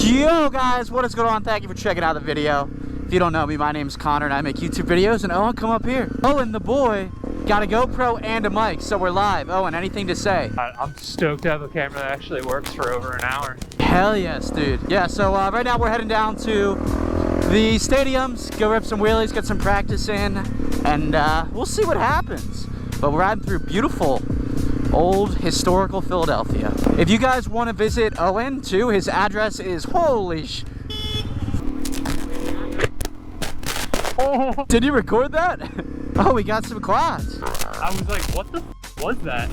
Yo guys, what is going on? Thank you for checking out the video. If you don't know me, my name is Connor and I make YouTube videos. And Owen, come up here. Owen, the boy, got a GoPro and a mic, so we're live. Owen, anything to say? I'm stoked to have a camera that actually works for over an hour. Hell yes, dude. Yeah, so right now we're heading down to the stadiums, go rip some wheelies, get some practice in, and we'll see what happens. But we're riding through beautiful old historical Philadelphia. If you guys want to visit Owen too, his address is Oh, did you record that? Oh, we got some quads. I was like, what the f was that?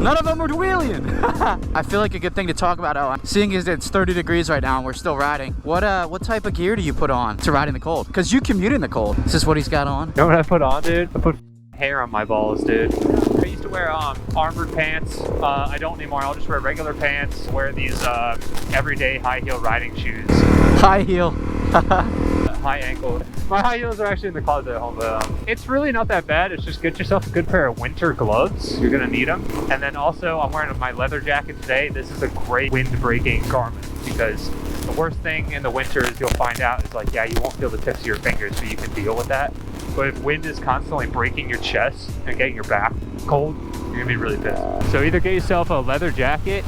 None of them were wheeling. I feel like a good thing to talk about, Owen, seeing as it's 30 degrees right now and we're still riding. What type of gear do you put on to ride in the cold? Because you commute in the cold. Is this what he's got on? You know what I put on, dude? I put hair on my balls, dude. I used to wear armored pants. I don't anymore. I'll just wear regular pants. Wear these everyday high heel riding shoes. High heel. High ankle. My high heels are actually in the closet at home, but it's really not that bad. It's just get yourself a good pair of winter gloves. You're gonna need them. And then also, I'm wearing my leather jacket today. This is a great wind-breaking garment because the worst thing in the winter is you'll find out is like, yeah, you won't feel the tips of your fingers, so you can deal with that. But if wind is constantly breaking your chest and getting your back cold, you're gonna be really pissed. So either get yourself a leather jacket,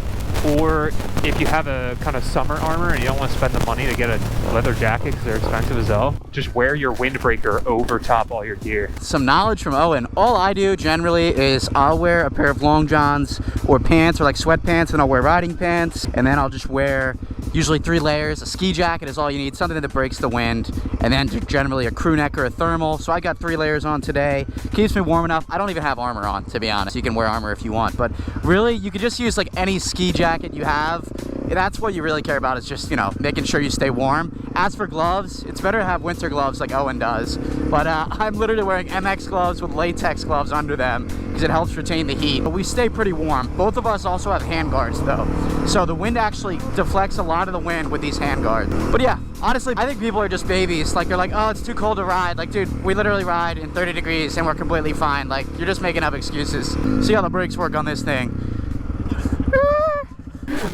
or if you have a kind of summer armor and you don't want to spend the money to get a leather jacket because they're expensive as hell, just wear your windbreaker over top all your gear. Some knowledge from Owen. All I do generally is I'll wear a pair of long johns or pants, or like sweatpants, and I'll wear riding pants, and then I'll just wear usually 3 layers. A ski jacket is all you need, something that breaks the wind, and then generally a crew neck or a thermal. So I got 3 layers on today. Keeps me warm enough. I don't even have armor on, to be honest. You can wear armor if you want, but really you could just use like any ski jacket you have. That's what you really care about, is just, you know, making sure you stay warm. As for gloves, it's better to have winter gloves like Owen does, but I'm literally wearing MX gloves with latex gloves under them because it helps retain the heat. But we stay pretty warm. Both of us also have hand guards though, so the wind actually deflects a lot of the wind with these hand guards. But yeah, honestly, I think people are just babies. Like, they're like, oh, it's too cold to ride. Like, dude, we literally ride in 30 degrees and we're completely fine. Like, you're just making up excuses. See how the brakes work on this thing.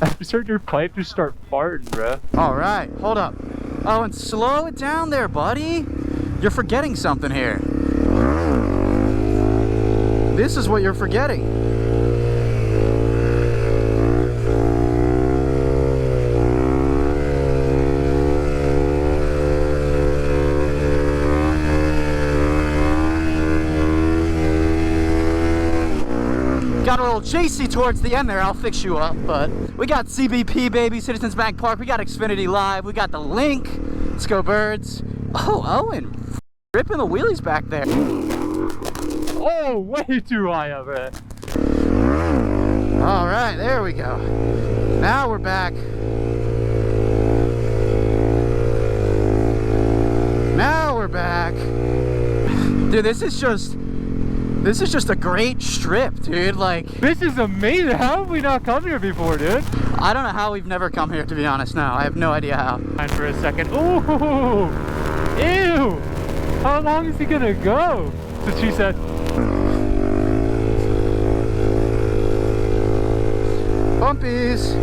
I just heard your pipe just start farting, bro. All right, hold up. Oh, and slow it down there, buddy. You're forgetting something here. This is what you're forgetting. Got a little chasey towards the end there. I'll fix you up, but we got CBP, baby, Citizens Bank Park. We got Xfinity Live. We got the link. Let's go, birds. Oh, Owen, ripping the wheelies back there. Oh, way too high up there. All right, there we go. Now we're back. Now we're back. Dude, this is just a great strip, dude. Like, this is amazing. How have we not come here before, dude? I don't know how we've never come here, to be honest. No, I have no idea how. And for a second. Ooh, ew. How long is he gonna go? So she said. Bumpies.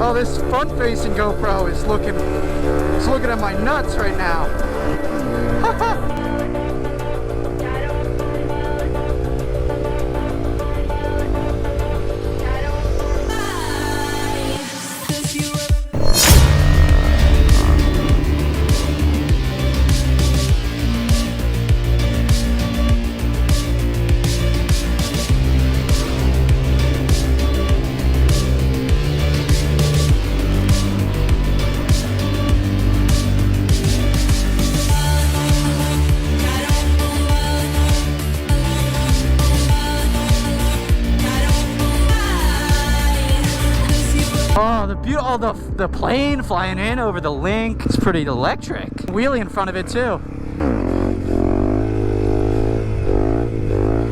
Oh, this front-facing GoPro is looking at my nuts right now. Oh, the plane flying in over the link. It's pretty electric. Wheelie in front of it too.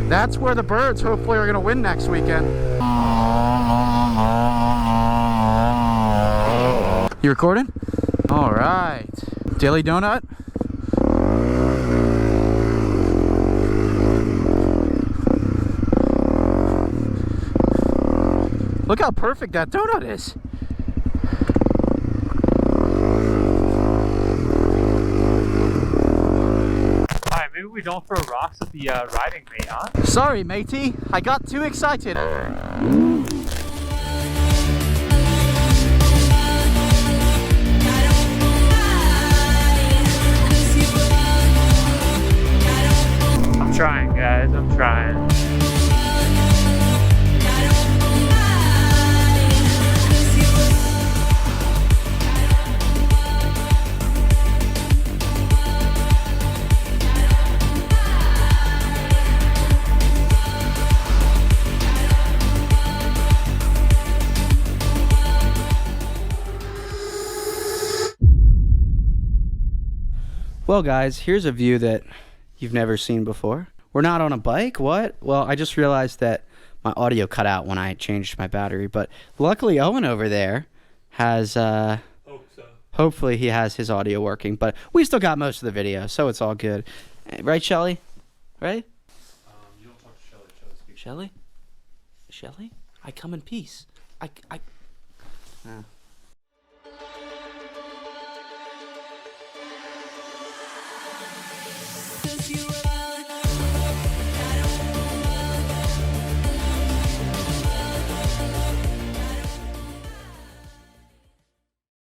That's where the birds hopefully are gonna win next weekend. You recording? All right. Daily Donut. Look how perfect that donut is. Alright, maybe we don't throw rocks at the riding mate, huh? Sorry, matey. I got too excited. I'm trying, guys. I'm trying. Well, guys, here's a view that you've never seen before. We're not on a bike? What? Well, I just realized that my audio cut out when I changed my battery, but luckily Owen over there has, Hope so. hopefully he has his audio working, but we still got most of the video, so it's all good. Right, Shelly? Right? You don't talk to Shelly. Shelly speaks. Shelly? Shelly? I come in peace.